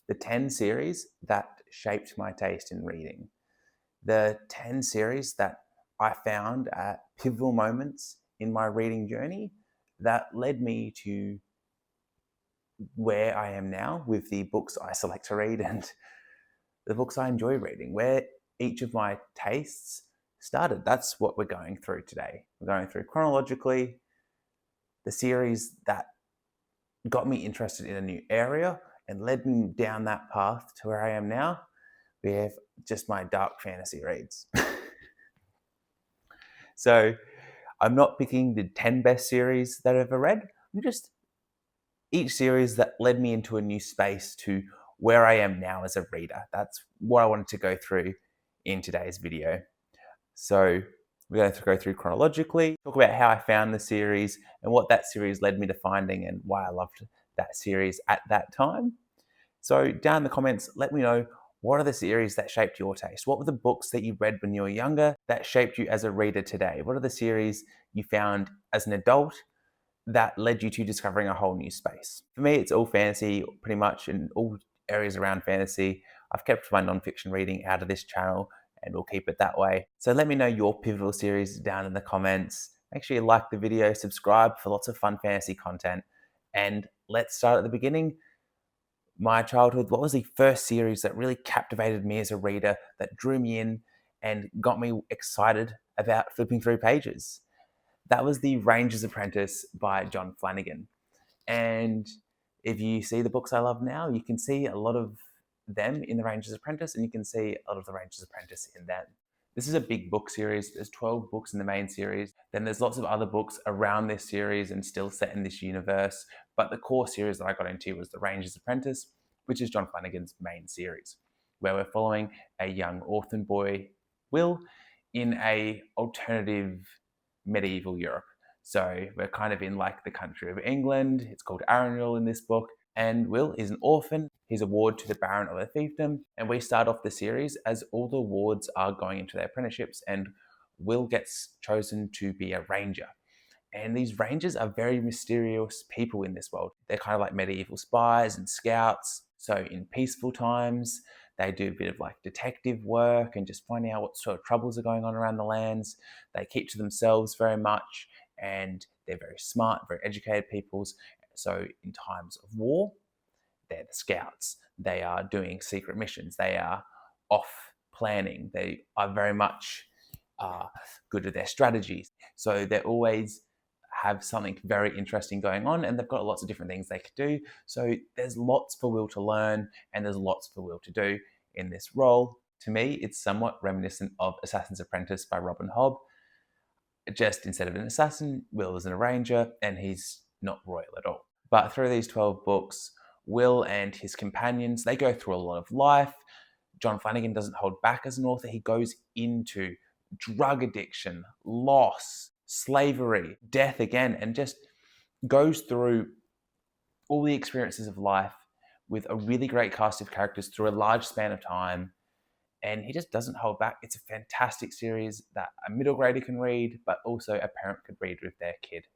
The 10 series that shaped my taste in reading. The 10 series that I found at pivotal moments in my reading journey that led me to where I am now with the books I select to read and the books I enjoy reading, where each of my tastes started. That's what we're going through today. We're going through chronologically the series that got me interested in a new area and led me down that path to where I am now with just my dark fantasy reads. So I'm not picking the 10 best series that I've ever read. I'm just each series that led me into a new space to where I am now as a reader. That's what I wanted to go through in today's video. So we're going to go through chronologically, talk about how I found the series and what that series led me to finding and why I loved that series at that time. So down in the comments, let me know, what are the series that shaped your taste? What were the books that you read when you were younger that shaped you as a reader today? What are the series you found as an adult that led you to discovering a whole new space? For me, it's all fantasy, pretty much, in all areas around fantasy. I've kept my nonfiction reading out of this channel and we'll keep it that way. So let me know your pivotal series down in the comments. Make sure you like the video, subscribe for lots of fun fantasy content, and let's start at the beginning. My childhood, what was the first series that really captivated me as a reader, that drew me in and got me excited about flipping through pages? That was The Ranger's Apprentice by John Flanagan. And if you see the books I love now, you can see a lot of them in The Ranger's Apprentice, and you can see a lot of The Ranger's Apprentice in them. This is a big book series. There's 12 books in the main series. Then there's lots of other books around this series and still set in this universe. But the core series that I got into was The Ranger's Apprentice, which is John Flanagan's main series, where we're following a young orphan boy, Will, in a alternative medieval Europe. So we're kind of in like the country of England. It's called Arundel in this book. And Will is an orphan. He's a ward to the Baron of a fiefdom. And we start off the series as all the wards are going into their apprenticeships, and Will gets chosen to be a ranger. And these rangers are very mysterious people in this world. They're kind of like medieval spies and scouts. So in peaceful times, they do a bit of like detective work and just finding out what sort of troubles are going on around the lands. They keep to themselves very much, and they're very smart, very educated peoples. So in times of war, they're the scouts. They are doing secret missions. They are off planning. They are very much good at their strategies. So they're always have something very interesting going on, and they've got lots of different things they could do. So there's lots for Will to learn, and there's lots for Will to do in this role. To me, it's somewhat reminiscent of Assassin's Apprentice by Robin Hobb. Just instead of an assassin, Will is an ranger, and he's not royal at all. But through these 12 books, Will and his companions, they go through a lot of life. John Flanagan doesn't hold back as an author. He goes into drug addiction, loss, slavery, death again, and just goes through all the experiences of life with a really great cast of characters through a large span of time. And he just doesn't hold back. It's a fantastic series that a middle grader can read, but also a parent could read with their kid.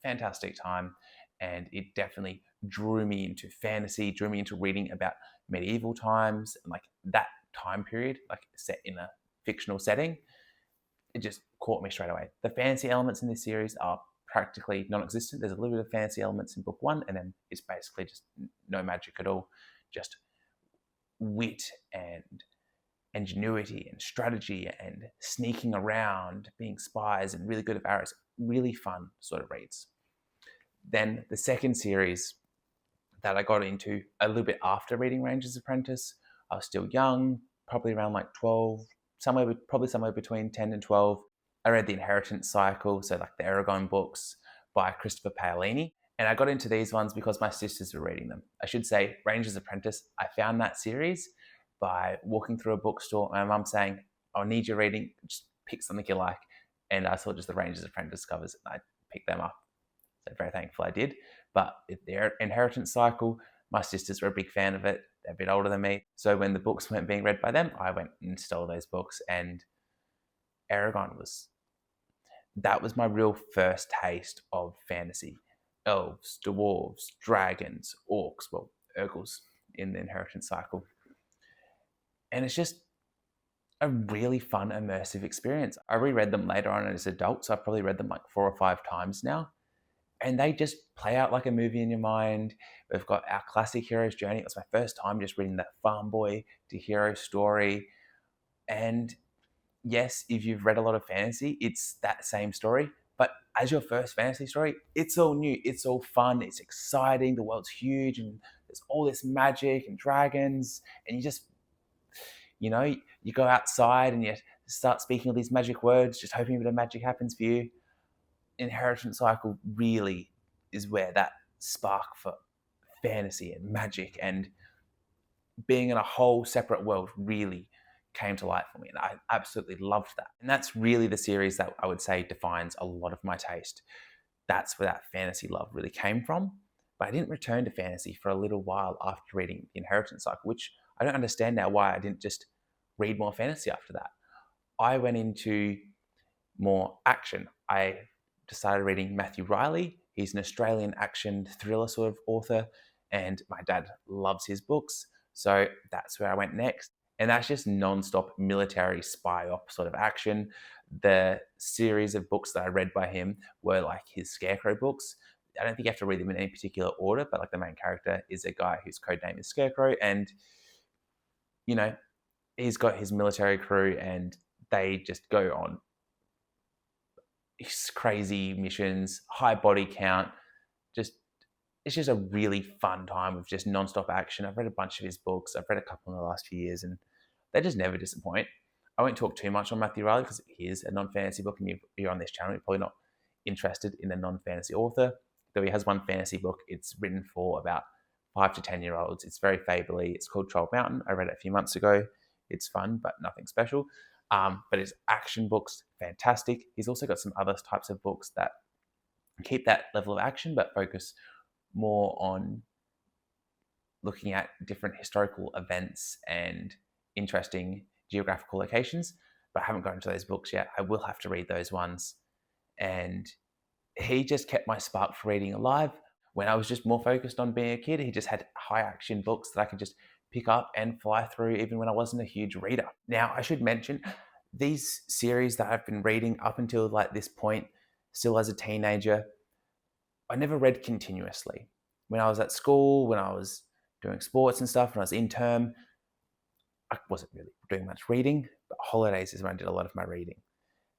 Fantastic time. And it definitely drew me into fantasy, drew me into reading about medieval times and like that time period, like set in a fictional setting. It just caught me straight away. The fantasy elements in this series are practically non-existent. There's a little bit of fantasy elements in book one, and then it's basically just no magic at all. Just wit and ingenuity and strategy and sneaking around, being spies and really good at arrows. Really fun sort of reads. Then the second series that I got into a little bit after reading Ranger's Apprentice, I was still young, probably around like 12, probably somewhere between 10 and 12. I read The Inheritance Cycle, so like the Erikson books by Christopher Paolini. And I got into these ones because my sisters were reading them. I should say, Ranger's Apprentice, I found that series by walking through a bookstore, my mum saying, "I'll need your reading, just pick something you like." And I saw just the Ranger's Apprentice covers, and I picked them up. So very thankful I did. But the Inheritance Cycle, my sisters were a big fan of it. They're a bit older than me. So when the books weren't being read by them, I went and stole those books. And Erikson that was my real first taste of fantasy. Elves, dwarves, dragons, orcs, well, Urgles, in the Inheritance cycle. And it's just a really fun, immersive experience. I reread them later on as adults. I've probably read them like 4 or 5 times now. And they just play out like a movie in your mind. We've got our classic hero's journey. It was my first time just reading that farm boy to hero story. And yes, if you've read a lot of fantasy, it's that same story. But as your first fantasy story, it's all new. It's all fun. It's exciting. The world's huge and there's all this magic and dragons. And you just, you go outside and you start speaking all these magic words, just hoping a bit of magic happens for you. Inheritance cycle really is where that spark for fantasy and magic and being in a whole separate world really came to light for me. And I absolutely loved that. And that's really the series that I would say defines a lot of my taste. That's where that fantasy love really came from. But I didn't return to fantasy for a little while after reading the Inheritance cycle, which I don't understand now why I didn't just read more fantasy after that. I went into more action. I decided reading Matthew Reilly. He's an Australian action thriller sort of author, and my dad loves his books. So that's where I went next. And that's just non-stop military spy op sort of action. The series of books that I read by him were like his Scarecrow books. I don't think you have to read them in any particular order, but like the main character is a guy whose code name is Scarecrow, and he's got his military crew, and they just go on crazy missions, high body count. It's just a really fun time of just non-stop action. I've read a bunch of his books. I've read a couple in the last few years, and they just never disappoint. I won't talk too much on Matthew Reilly because he is a non-fantasy book, and you're on this channel, you're probably not interested in a non-fantasy author. Though he has one fantasy book, it's written for about 5 to 10-year-olds. It's very fably. It's called Troll Mountain. I read it a few months ago. It's fun, but nothing special. But his action books, fantastic. He's also got some other types of books that keep that level of action, but focus more on looking at different historical events and interesting geographical locations. But I haven't gone into those books yet. I will have to read those ones. And he just kept my spark for reading alive. When I was just more focused on being a kid, he just had high action books that I could just pick up and fly through even when I wasn't a huge reader. Now, I should mention, these series that I've been reading up until like this point, still as a teenager, I never read continuously. When I was at school, when I was doing sports and stuff, when I was in term, I wasn't really doing much reading, but holidays is when I did a lot of my reading.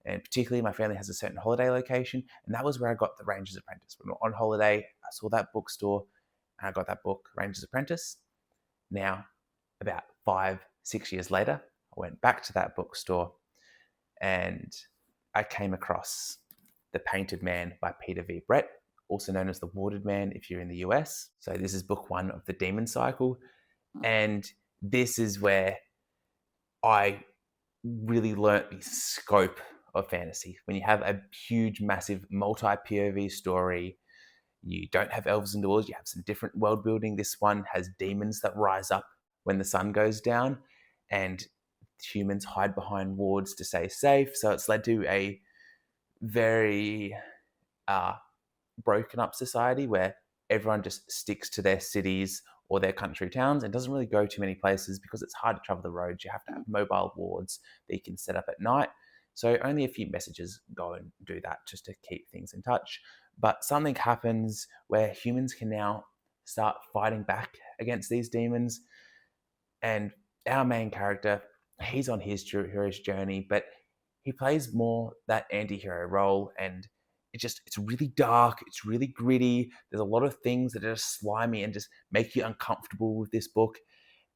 And particularly my family has a certain holiday location, and that was where I got the Ranger's Apprentice. When we were on holiday, I saw that bookstore, and I got that book, Ranger's Apprentice. Now, about 5-6 years later, I went back to that bookstore, and I came across The Painted Man by Peter V. Brett, also known as The Watered Man if you're in the US. So this is book 1 of the Demon Cycle, and this is where I really learnt the scope of fantasy. When you have a huge, massive, multi-POV story, you don't have elves and dwarves, you have some different world building. This one has demons that rise up when the sun goes down, and humans hide behind wards to stay safe. So it's led to a very broken up society where everyone just sticks to their cities or their country towns and doesn't really go too many places because it's hard to travel the roads. You have to have mobile wards that you can set up at night. So only a few messages go and do that just to keep things in touch. But something happens where humans can now start fighting back against these demons. And our main character, he's on his hero's journey, but he plays more that anti-hero role, and it's really dark, it's really gritty. There's a lot of things that are just slimy and just make you uncomfortable with this book.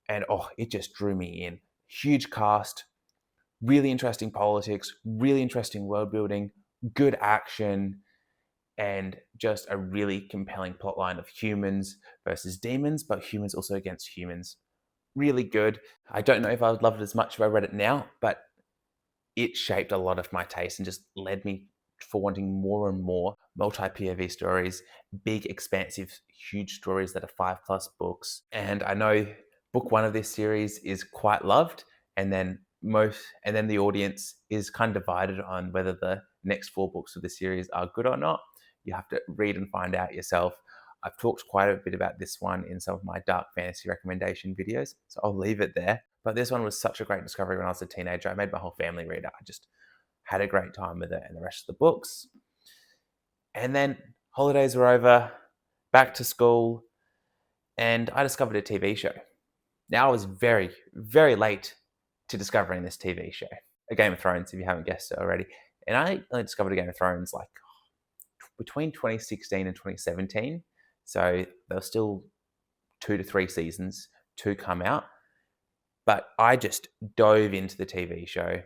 And it just drew me in. Huge cast, really interesting politics, really interesting world building, good action, and just a really compelling plotline of humans versus demons, but humans also against humans. Really good. I don't know if I would love it as much if I read it now, but it shaped a lot of my taste and just led me for wanting more and more multi-POV stories, big, expansive, huge stories that are 5+ books. And I know book 1 of this series is quite loved, and then the audience is kind of divided on whether the next 4 books of the series are good or not. You have to read and find out yourself. I've talked quite a bit about this one in some of my dark fantasy recommendation videos, so I'll leave it there. But this one was such a great discovery when I was a teenager. I made my whole family read it. I just had a great time with it and the rest of the books. And then holidays were over, back to school, and I discovered a TV show. Now I was very, very late to discovering this TV show, A Game of Thrones, if you haven't guessed it already. And I only discovered A Game of Thrones like between 2016 and 2017. So there were still 2 to 3 seasons to come out. But I just dove into the TV show,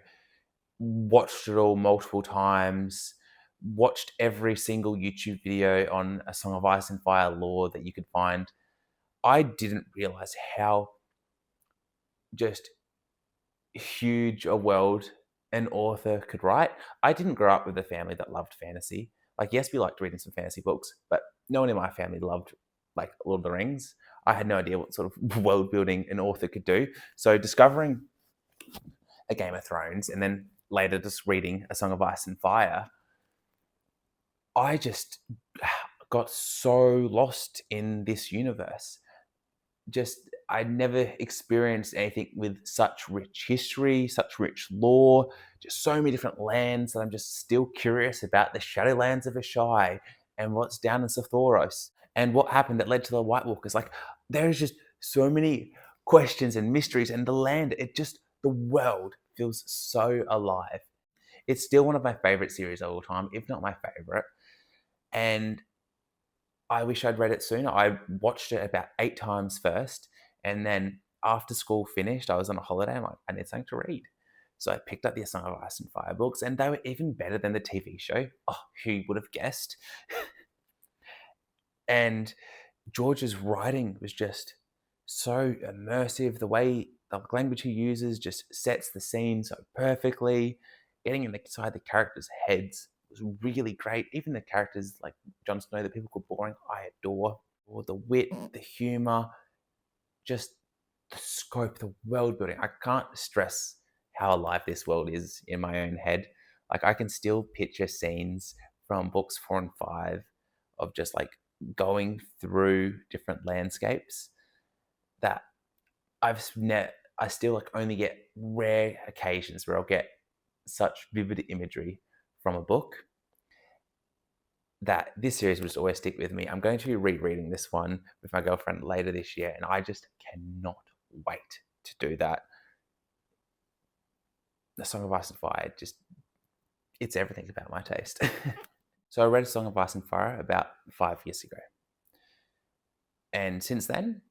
watched it all multiple times, watched every single YouTube video on A Song of Ice and Fire lore that you could find. I didn't realize how just huge a world an author could write. I didn't grow up with a family that loved fantasy. Like, yes, we liked reading some fantasy books, but no one in my family loved like Lord of the Rings. I had no idea what sort of world building an author could do. So discovering A Game of Thrones and then later just reading A Song of Ice and Fire, I just got so lost in this universe. I'd never experienced anything with such rich history, such rich lore, just so many different lands that I'm just still curious about the Shadowlands of Ashai and what's down in Sothoros and what happened that led to the White Walkers. Like, there's just so many questions and mysteries, and the world feels so alive. It's still one of my favorite series of all time, if not my favorite. And I wish I'd read it sooner. I watched it about 8 times first, and then after school finished, I was on a holiday. I'm like, I need something to read. So I picked up the A Song of Ice and Fire books, and they were even better than the TV show. Oh, who would have guessed? And George's writing was just so immersive. The language he uses just sets the scene so perfectly. Getting inside the characters' heads was really great. Even the characters like Jon Snow that people call boring, I adore. Or the wit, the humor, just the scope, the world building. I can't stress how alive this world is in my own head. Like, I can still picture scenes from books 4 and 5 of just like going through different landscapes that I still like only get rare occasions where I'll get such vivid imagery from a book. That this series will just always stick with me. I'm going to be rereading this one with my girlfriend later this year, and I just cannot wait to do that. The Song of Ice and Fire, it's everything about my taste. So I read A Song of Ice and Fire about 5 years ago. And since then,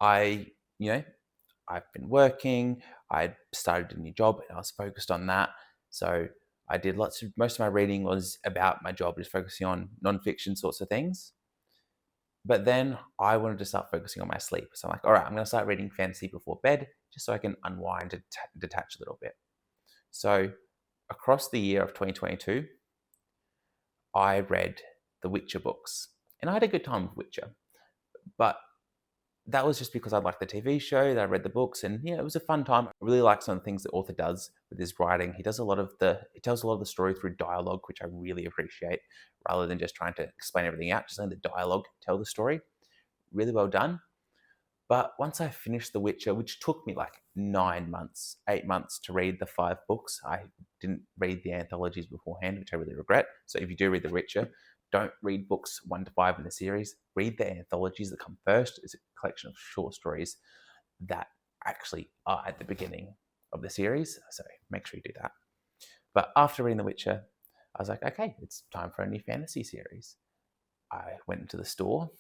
I've been working, I started a new job, and I was focused on that. So I did most of my reading was about my job, just focusing on nonfiction sorts of things. But then I wanted to start focusing on my sleep. So I'm like, all right, I'm going to start reading fantasy before bed, just so I can unwind and detach a little bit. So across the year of 2022, I read the Witcher books. And I had a good time with Witcher. But that was just because I liked the TV show, that I read the books, and it was a fun time. I really like some of the things the author does with his writing. He tells a lot of the story through dialogue, which I really appreciate, rather than just trying to explain everything out. Just letting the dialogue tell the story. Really well done. But once I finished The Witcher, which took me like 8 months to read the 5 books, I didn't read the anthologies beforehand, which I really regret. So if you do read The Witcher, don't read books 1 to 5 in the series. Read the anthologies that come first. It's a collection of short stories that actually are at the beginning of the series. So make sure you do that. But after reading The Witcher, I was like, okay, it's time for a new fantasy series. I went into the store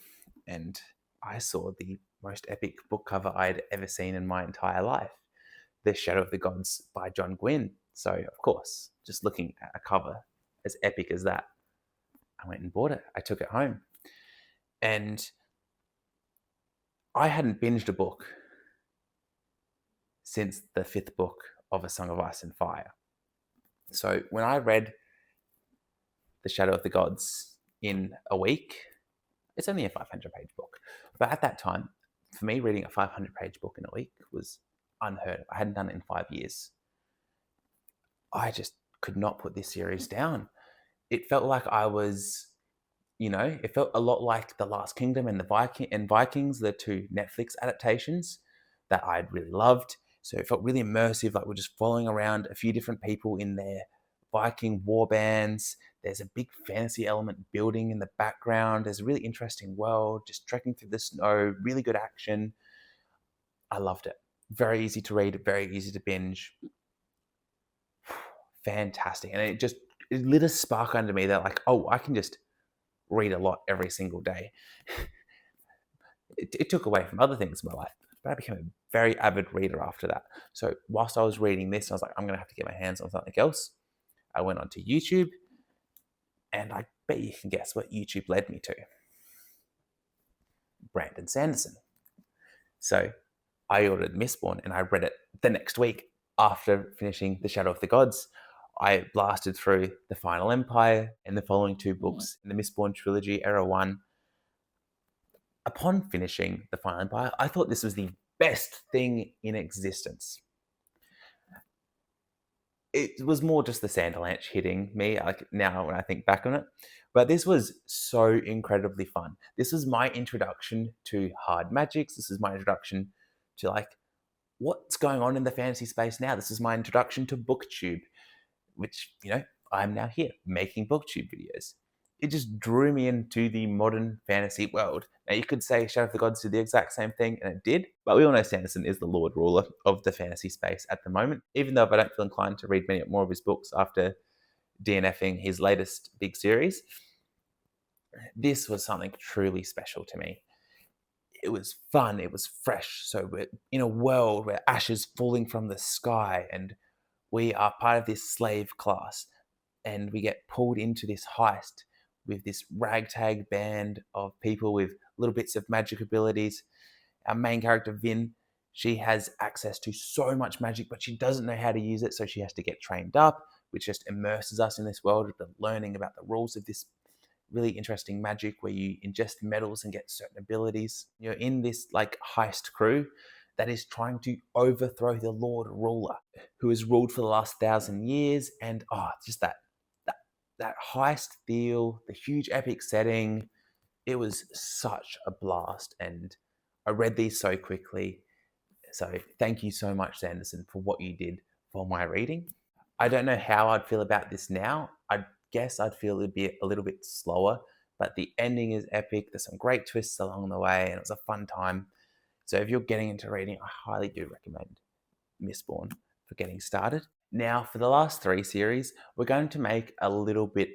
and I saw the most epic book cover I'd ever seen in my entire life. The Shadow of the Gods by John Gwynne. So, of course, just looking at a cover as epic as that, I went and bought it. I took it home. And I hadn't binged a book since the 5th book of A Song of Ice and Fire. So when I read The Shadow of the Gods in a week, it's only a 500-page book. But at that time, for me, reading a 500-page book in a week was unheard of. I hadn't done it in 5 years. I just could not put this series down. It felt like I was It felt a lot like The Last Kingdom and Vikings, the two Netflix adaptations that I'd really loved. So it felt really immersive, like we're just following around a few different people in their Viking war bands. There's a big fantasy element building in the background. There's a really interesting world, just trekking through the snow, really good action. I loved it. Very easy to read, very easy to binge. Fantastic. And it lit a spark under me that, like, oh, I can just read a lot every single day. It took away from other things in my life, but I became a very avid reader after that. So whilst I was reading this, I was like, I'm going to have to get my hands on something else. I went onto YouTube, and I bet you can guess what YouTube led me to. Brandon Sanderson. So I ordered Mistborn, and I read it the next week after finishing The Shadow of the Gods. I blasted through The Final Empire and the following two books in the Mistborn trilogy, Era 1. Upon finishing The Final Empire, I thought this was the best thing in existence. It was more just the Sanderlanche hitting me, like, now when I think back on it. But this was so incredibly fun. This was my introduction to hard magics. This is my introduction to, like, what's going on in the fantasy space now. This is my introduction to BookTube, which, I'm now here making BookTube videos. It just drew me into the modern fantasy world. Now, you could say Shadow of the Gods did the exact same thing, and it did, but we all know Sanderson is the Lord Ruler of the fantasy space at the moment, even though I don't feel inclined to read many more of his books after DNFing his latest big series. This was something truly special to me. It was fun, it was fresh, so we're in a world where ash is falling from the sky, and we are part of this slave class, and we get pulled into this heist with this ragtag band of people with little bits of magic abilities. Our main character, Vin, she has access to so much magic, but she doesn't know how to use it, so she has to get trained up, which just immerses us in this world of learning about the rules of this really interesting magic where you ingest metals and get certain abilities. You're in this, like, heist crew that is trying to overthrow the Lord Ruler, who has ruled for the last 1,000 years, and just that heist feel, the huge epic setting. It was such a blast, and I read these so quickly. So thank you so much, Sanderson, for what you did for my reading. I don't know how I'd feel about this now. I guess I'd feel it'd be a little bit slower, but the ending is epic. There's some great twists along the way, and it was a fun time. So if you're getting into reading, I highly do recommend Mistborn for getting started. Now, for the last 3 series, we're going to make a little bit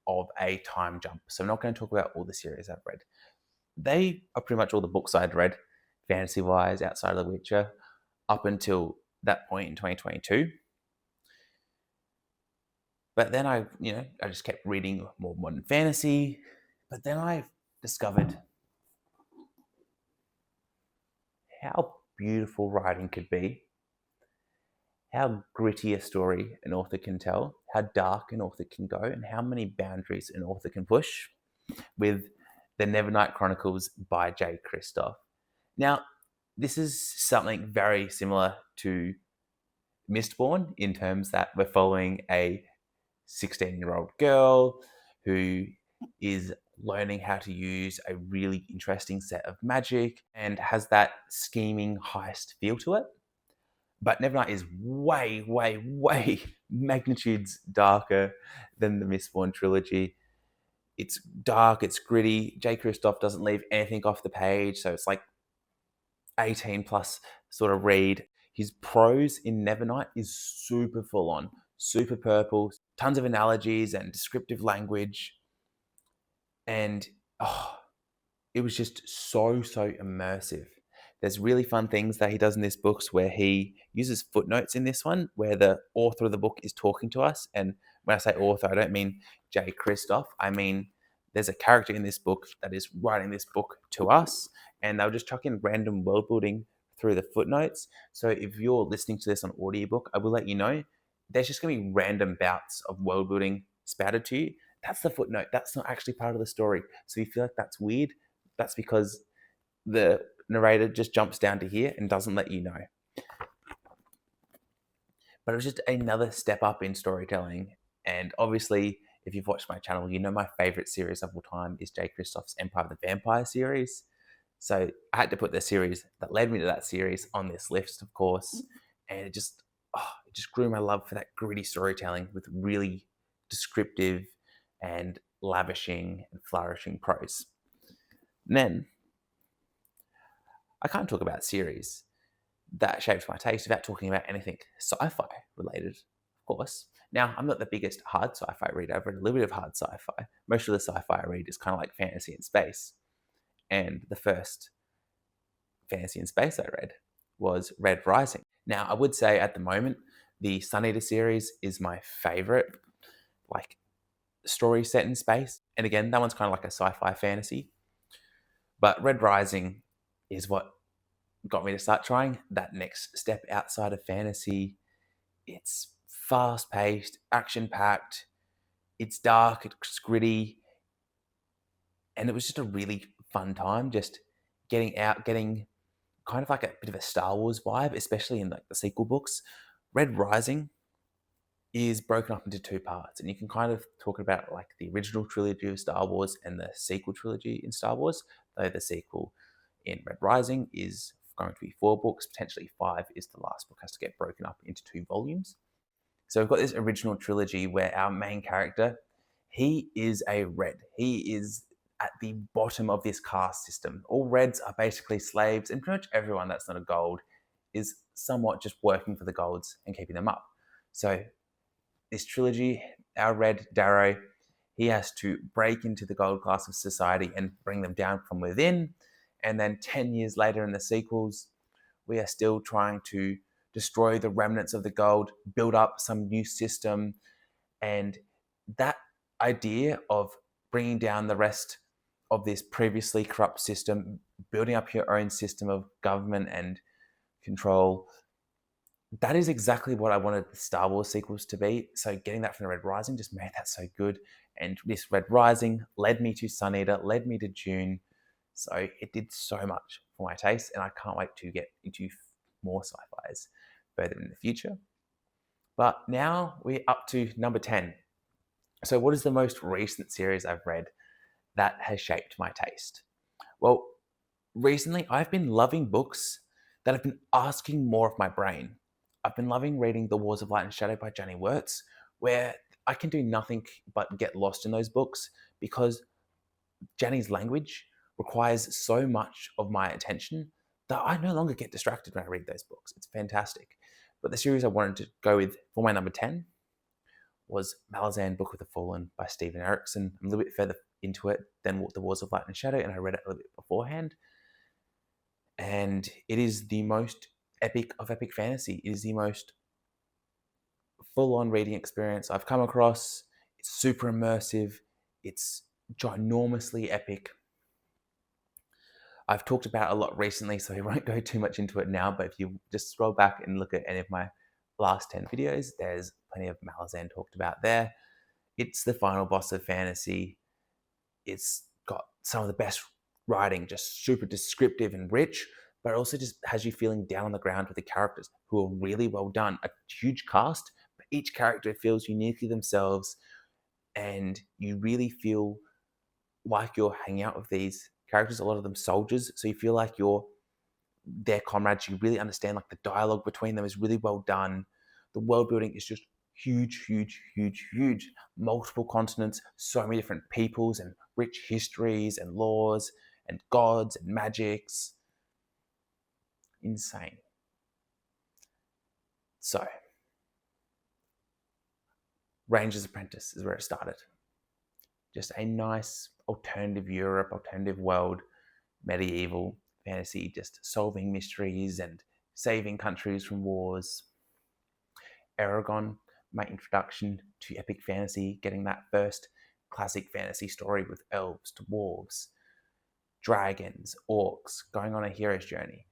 of a time jump. So I'm not going to talk about all the series I've read. They are pretty much all the books I'd read, fantasy-wise, outside of The Witcher, up until that point in 2022. But then I just kept reading more modern fantasy. But then I discovered how beautiful writing could be, how gritty a story an author can tell, how dark an author can go, and how many boundaries an author can push with the Nevernight Chronicles by Jay Kristoff. Now, this is something very similar to Mistborn in terms that we're following a 16-year-old girl who is learning how to use a really interesting set of magic and has that scheming heist feel to it. But Nevernight is way, way, way magnitudes darker than the Mistborn trilogy. It's dark, it's gritty. Jay Kristoff doesn't leave anything off the page, so it's like 18 plus sort of read. His prose in Nevernight is super full on, super purple, tons of analogies and descriptive language. And it was just so immersive. There's really fun things that he does in this books where he uses footnotes in this one, where the author of the book is talking to us. And when I say author, I don't mean Jay Kristoff. I mean, there's a character in this book that is writing this book to us, and they'll just chuck in random world building through the footnotes. So if you're listening to this on audiobook, I will let you know there's just going to be random bouts of world building spouted to you. That's the footnote. That's not actually part of the story. So if you feel like that's weird, that's because the narrator just jumps down to here and doesn't let you know. But it was just another step up in storytelling. And obviously, if you've watched my channel, you know my favorite series of all time is Jay Kristoff's Empire of the Vampire series. So I had to put the series that led me to that series on this list, of course, and it just grew my love for that gritty storytelling with really descriptive and lavishing and flourishing prose. And then I can't talk about series that shaped my taste without talking about anything sci-fi related, of course. Now, I'm not the biggest hard sci-fi reader. I've read a little bit of hard sci-fi. Most of the sci-fi I read is kind of like fantasy and space. And the first fantasy and space I read was Red Rising. Now, I would say at the moment, the Sun Eater series is my favorite, like, story set in space. And again, that one's kind of like a sci-fi fantasy. But Red Rising is what got me to start trying that next step outside of fantasy. It's fast-paced, action-packed, it's dark, it's gritty, and it was just a really fun time just getting out, getting kind of like a bit of a Star Wars vibe, especially in like the sequel books. Red Rising is broken up into two parts, and you can kind of talk about like the original trilogy of Star Wars and the sequel trilogy in Star Wars, though the sequel in Red Rising is going to be 4 books, potentially 5 is the last book, has to get broken up into 2 volumes. So we've got this original trilogy where our main character, he is a red. He is at the bottom of this caste system. All reds are basically slaves, and pretty much everyone that's not a gold is somewhat just working for the golds and keeping them up. So this trilogy, our red Darrow, he has to break into the gold class of society and bring them down from within. And then 10 years later in the sequels, we are still trying to destroy the remnants of the gold, build up some new system. And that idea of bringing down the rest of this previously corrupt system, building up your own system of government and control, that is exactly what I wanted the Star Wars sequels to be. So getting that from the Red Rising just made that so good. And this Red Rising led me to Sun Eater, led me to Dune. So it did so much for my taste, and I can't wait to get into more sci-fis further in the future. But now we're up to number 10. So what is the most recent series I've read that has shaped my taste? Well, recently I've been loving books that have been asking more of my brain. I've been loving reading The Wars of Light and Shadow by Johnny Wirtz, where I can do nothing but get lost in those books because Johnny's language requires so much of my attention that I no longer get distracted when I read those books. It's fantastic. But the series I wanted to go with for my number 10 was Malazan Book of the Fallen by Steven Erikson. I'm a little bit further into it than The Wars of Light and Shadow, and I read it a little bit beforehand. And it is the most epic of epic fantasy. It is the most full-on reading experience I've come across. It's super immersive. It's ginormously epic. I've talked about it a lot recently, so I won't go too much into it now, but if you just scroll back and look at any of my last 10 videos, there's plenty of Malazan talked about there. It's the final boss of fantasy. It's got some of the best writing, just super descriptive and rich, but it also just has you feeling down on the ground with the characters who are really well done. A huge cast, but each character feels uniquely themselves, and you really feel like you're hanging out with these characters, a lot of them soldiers, so you feel like you're their comrades. You really understand, like, the dialogue between them is really well done. The world building is just huge, huge, huge, huge. Multiple continents, so many different peoples and rich histories and laws and gods and magics. Insane. So, Ranger's Apprentice is where it started. Just a nice alternative Europe, alternative world, medieval fantasy, just solving mysteries and saving countries from wars. Eragon, my introduction to epic fantasy, getting that first classic fantasy story with elves, dwarves, dragons, orcs, going on a hero's journey.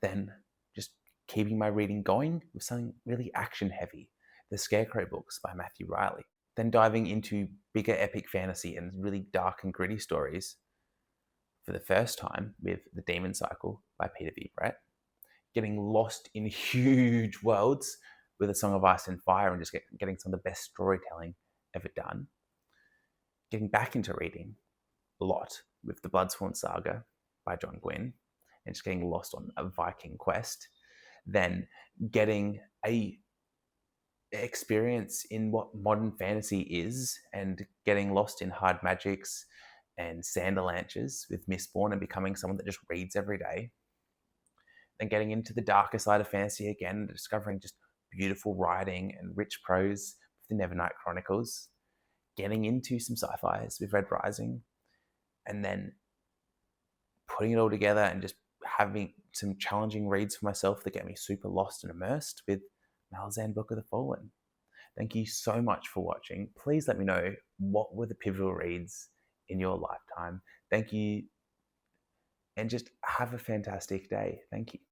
Then just keeping my reading going with something really action heavy. The Scarecrow books by Matthew Reilly. Then diving into bigger epic fantasy and really dark and gritty stories for the first time with The Demon Cycle by Peter V. Brett. Getting lost in huge worlds with A Song of Ice and Fire, and just getting some of the best storytelling ever done. Getting back into reading a lot with the Bloodsworn Saga by John Gwynne and just getting lost on a Viking quest. Then getting a experience in what modern fantasy is and getting lost in hard magics and sanderlanches with Mistborn and becoming someone that just reads every day. Then getting into the darker side of fantasy again and discovering just beautiful writing and rich prose with the Nevernight Chronicles. Getting into some sci-fis with Red Rising, and then putting it all together and just having some challenging reads for myself that get me super lost and immersed with Malazan Book of the Fallen. Thank you so much for watching. Please let me know what were the pivotal reads in your lifetime. Thank you, and just have a fantastic day. Thank you.